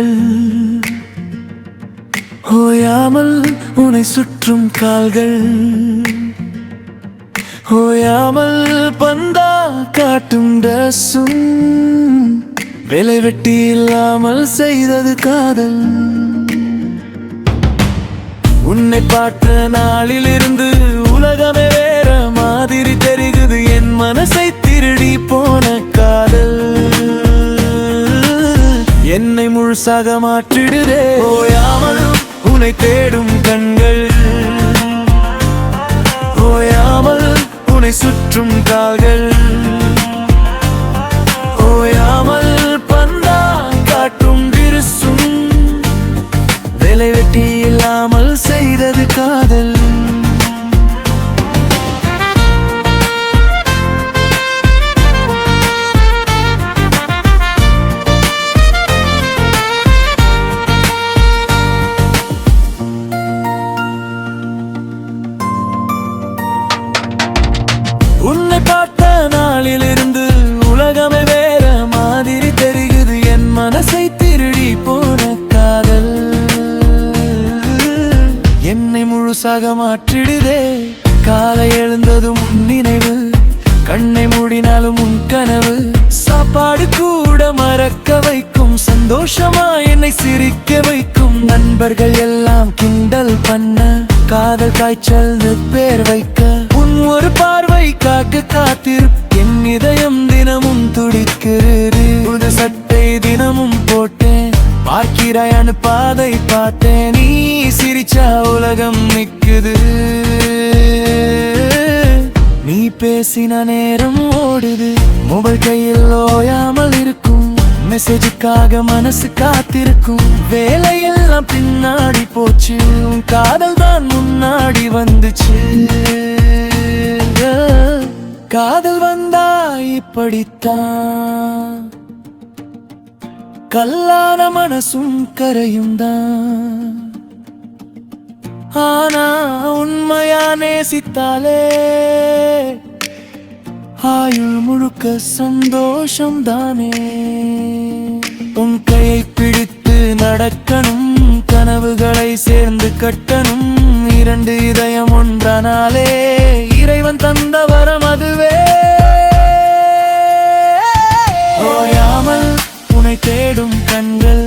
கண்கள் ஓயாமல் உன்னை சுற்றும் கால்கள் ஓயாமல் பந்தா காட்டும் ரசும் வேலை வெட்டி இல்லாமல் செய்தது காதல். உன்னை பார்த்த நாளிலிருந்து உலகமே வேற மாதிரி தெரிகுது. என் மனசை திருடி போன காதல் என்னை முழுசாக மாற்றிடுதே. ஓயாமல் உன்னை தேடும் கண்கள் ஓயாமல் உன்னை சுற்றும் கால்கள் ஓயாமல் பந்தா காட்டும் விருசும் வேலை வெட்டி இல்லாமல் செய்தது காதல். உன்னை பார்த்த நாளிலிருந்து உலகமே வேற மாதிரி தெரிகுது. என் மனசை திருடி போன காதல் என்னை முழுசாக மாற்றிடுதே. காலை எழுந்ததும் உன் நினைவு, கண்ணை மூடினாலும் உன் கனவு. சாப்பாடு கூட மறக்க வைக்கும், சந்தோஷமா என்னை சிரிக்க வைக்கும். நண்பர்கள் எல்லாம் கிண்டல் பண்ண, காதல் காய்ச்சல் பேர் வைக்க. உன் ஒரு பார்வை காக்க காத்திருப்ப, என் இதயம் தினமும் துடிக்கிறது. புது சட்டை தினமும் போட்டேன், பார்க்கிறாயான்னு பாதை பார்த்தேன். நீ சிரிச்சா உலகம் நிக்குது, நீ பேசின நேரம் ஓடுது. மொபைல் கையில் ஓயாமல் இருக்கும், மெசேஜுக்காக மனசு காத்திருக்கும். வேலையெல்லாம் பின்னாடி போச்சு, உன் காதல் தான் முன்னாடி வந்துச்சு. காதல் வந்தா இப்படித்தான், கல்லான மனசும் கரையும் தான். ஆனா உண்மையா நேசித்தாலே ஆயுள் முழுக்க சந்தோஷம் தானே. உன் கையை பிடித்து நடக்கணும், கனவுகளை சேர்ந்து கட்டணும். இரண்டு இதயம் ஒன்றானாலே இறைவன் தந்த வரம் அதுவே. ஓயாமல் உன்னை தேடும் கண்கள்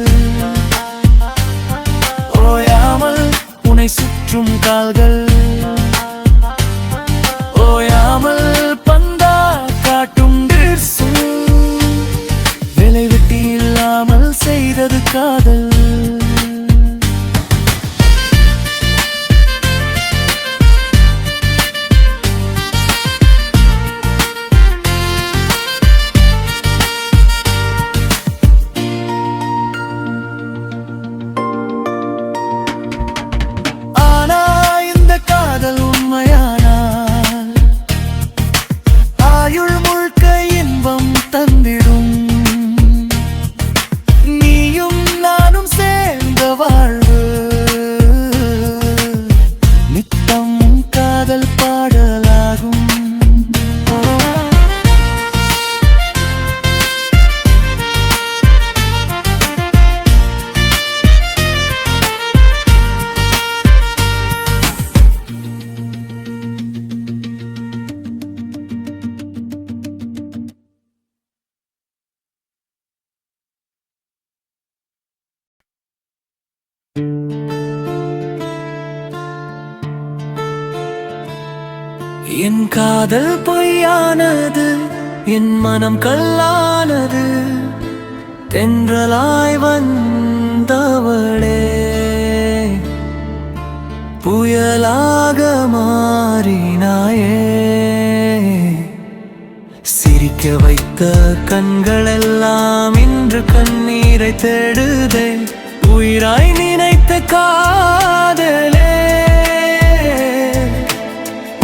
ஓயாமல் உன்னை சுற்றும் கால்கள் ஓயாமல் பந்தா காட்டும் வேலை வெட்டி இல்லாமல் செய்தது காதல். என் காதல் பொய்யானது, என் மனம் கல்லானது. தென்றலாய் வந்தவளே புயலாக மாறினாயே. சிரிக்க வைத்த கண்களெல்லாம் இன்று கண்ணீரை தேடுதே. உயிராய் நினைத்த காதலே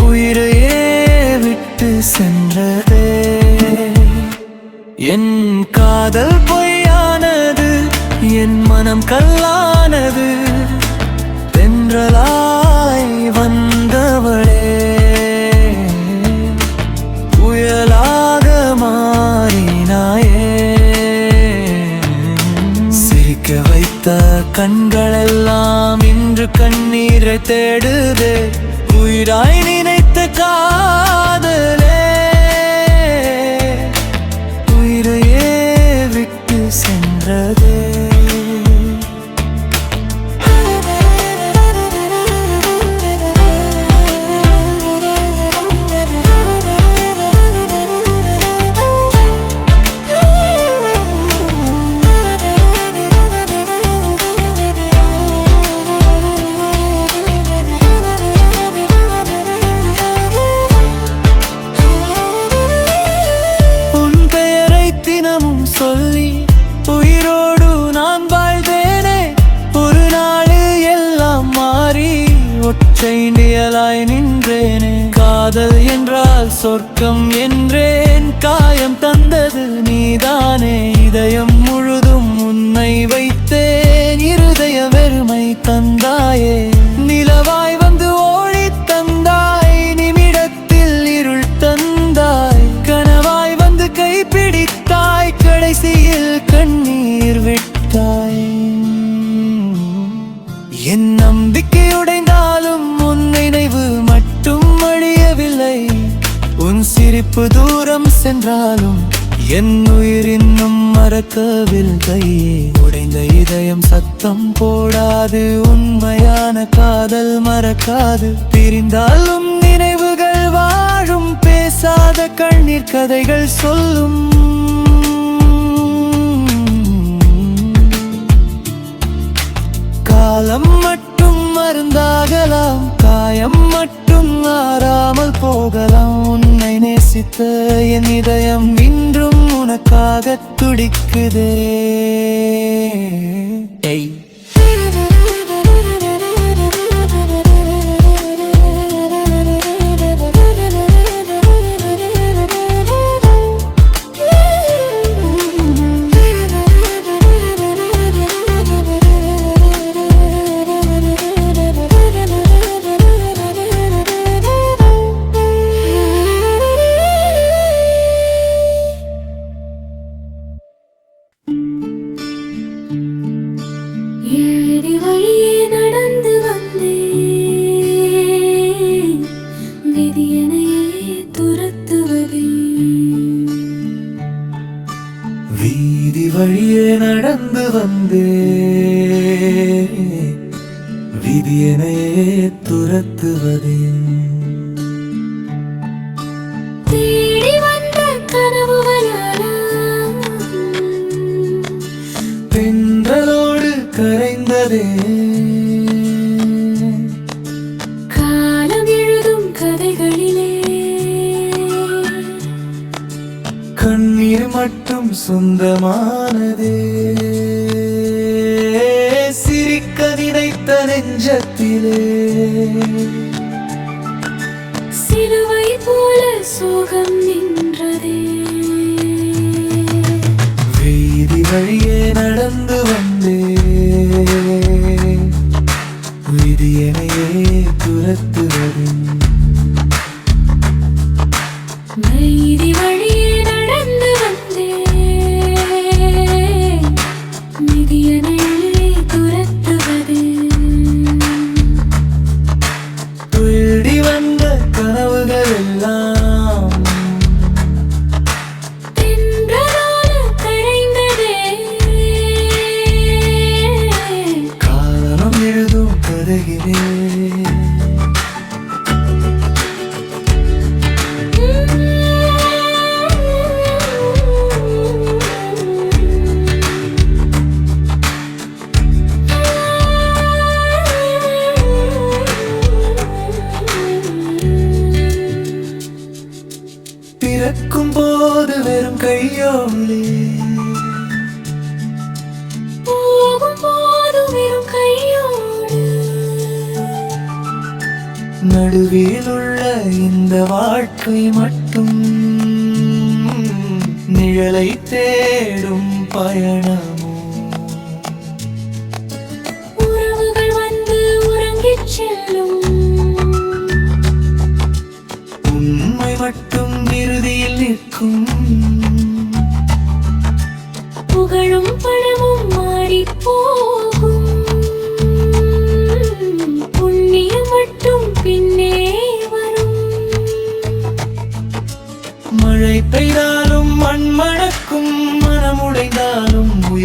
உயிரையே விட்டு சென்றதே. என் காதல் பொய்யானது, என் மனம் கல்லானது. தென்றலாய் வந்தவளே புயலாக மாறினாயே. சிரிக்க சிரிக்க வைத்த கண்களெல்லாம் இன்று கண்ணீரை தேடுதே. உயிராய் நினைத்த காதலே உயிரையே விட்டு சென்றதே. சொல்லி உயிரோடு நான் வாழ்ந்தேனே. ஒரு நாள் எல்லாம் மாறி ஒற்றை நிழலாய் நின்றேனே. காதல் என்றால் சொர்க்கம் என்றேன், காயம் தந்தது நீதானே. இதயம் முழுதும் உன்னை வைத்தேன், இருதய வெறுமை தந்தாயே. நிலவாய் வந்து ஓடி தந்தாய், நிமிடத்தில் இருள் தந்தாய். கனவாய் வந்து கைப்பிடித்தாய், கடைசியில் கண்ணீர் விட்டாய். என் நம்பிக்கை உடைந்தாலும் உன் நினைவு மட்டும் அழியவில்லை. உன் சிரிப்பு தூரம் சென்றாலும் என் உயிர் இன்னும் மறக்கவில்லை. உடைந்த இதயம் சத்தம் போடாது, உண்மையான காதல் மறக்காது. பிரிந்தாலும் நினைவுகள் வாழும், பேசாத கண்ணீர் கதைகள் சொல்லும். காலம் மட்டும் மருந்தாகலாம், காயம் மட்டும் ஆறாமல் போகலாம். உன்னை நேசித்த என் இதயம் இன்றும் உனக்காக துடிக்குதே. வீதி வழியே நடந்து வந்தேன், விதி என்னையே துரத்துவதே. தேடி வந்த கனவுகளால் தென்றலோடு கரைந்ததே. காலம் எழுதும் கதைகளிலே கண்ணீர் மட்டும் சொந்தமானதே. சிரிக்க நினைத்த நெஞ்சத்திலே சிலுவை போல சோகம் நின்றதே. வீதி வழியே நடந்து வந்தேன், விதி என்னையே துரத்துவது. வீதி வழியே நடந்து வந்தேன், விதி என்னையே துரத்துவது. தேடி வந்த கனவுகள் எல்லாம் தென்றலால் கரைந்ததே. காலம் எழுதும் கதைகளே. பிறக்கும் போது வெறும் கையோடு, போகும் போது வெறும் கையோடு. நடுவில் உள்ள இந்த வாழ்க்கை மட்டும் நிழலை தேடும் பயணமோ. உறவுகள் வந்து உறங்கிச் செல்லும், உண்மை மட்டும் இறுதியில் நிற்கும். புகழும் பணமும் மாறிப்போ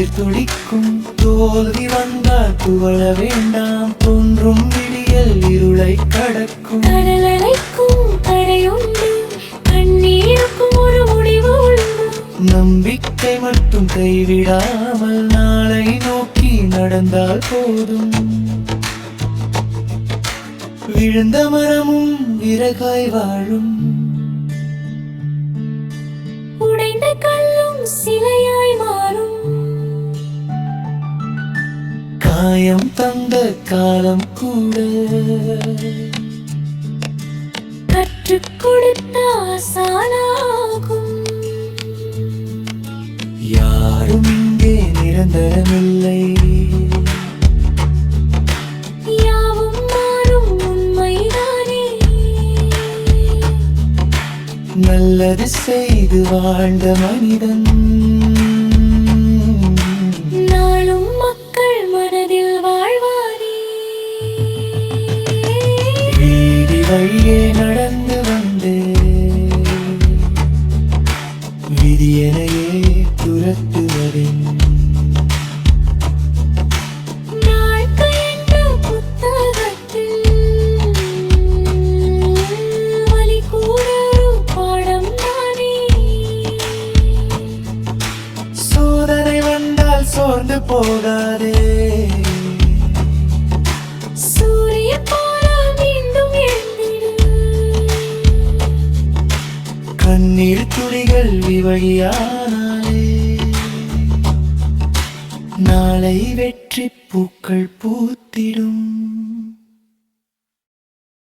உயிர் துடிக்கும். தோல்வி வந்தால் துவள வேண்டாம், தோன்றும் விடியல் இருளை கடக்கும். கடல் அலைக்கும் கரையுண்டு, கண்ணீருக்கும் ஒரு முடிவு உண்டு. நம்பிக்கை மட்டும் கைவிடாமல் நாளை நோக்கி நடந்தால் போதும். விழுந்த மரமும் விறகாய் வாழும், உடைந்த கல்லும் சிலையாய் மாறும். காயம் தந்த காலம் கூட கற்றுக் கொடுத்த ஆசானாகும். யாரும் இங்கே நிரந்தரமில்லை, யாவும் மாறும் உண்மைதானே. நல்லது செய்து வாழ்ந்த மனிதன் நாளும் மக்கள் மனதில் வாழ்வாரே. வீதி வழியே நடந்து வந்தே விதியனையே துரத்துவதின் நாட்கள் என்ற புத்தகத்தில் வலி கூட ஒரு பாடம் தானே. சோதனை வந்தால் சோர்ந்து போகாதே, சூரியன் போல மீண்டும் எழுந்திடு. கண்ணீர் துளிகள் விவழியானாலே நாளை வெற்றி பூக்கள் பூத்திடும்.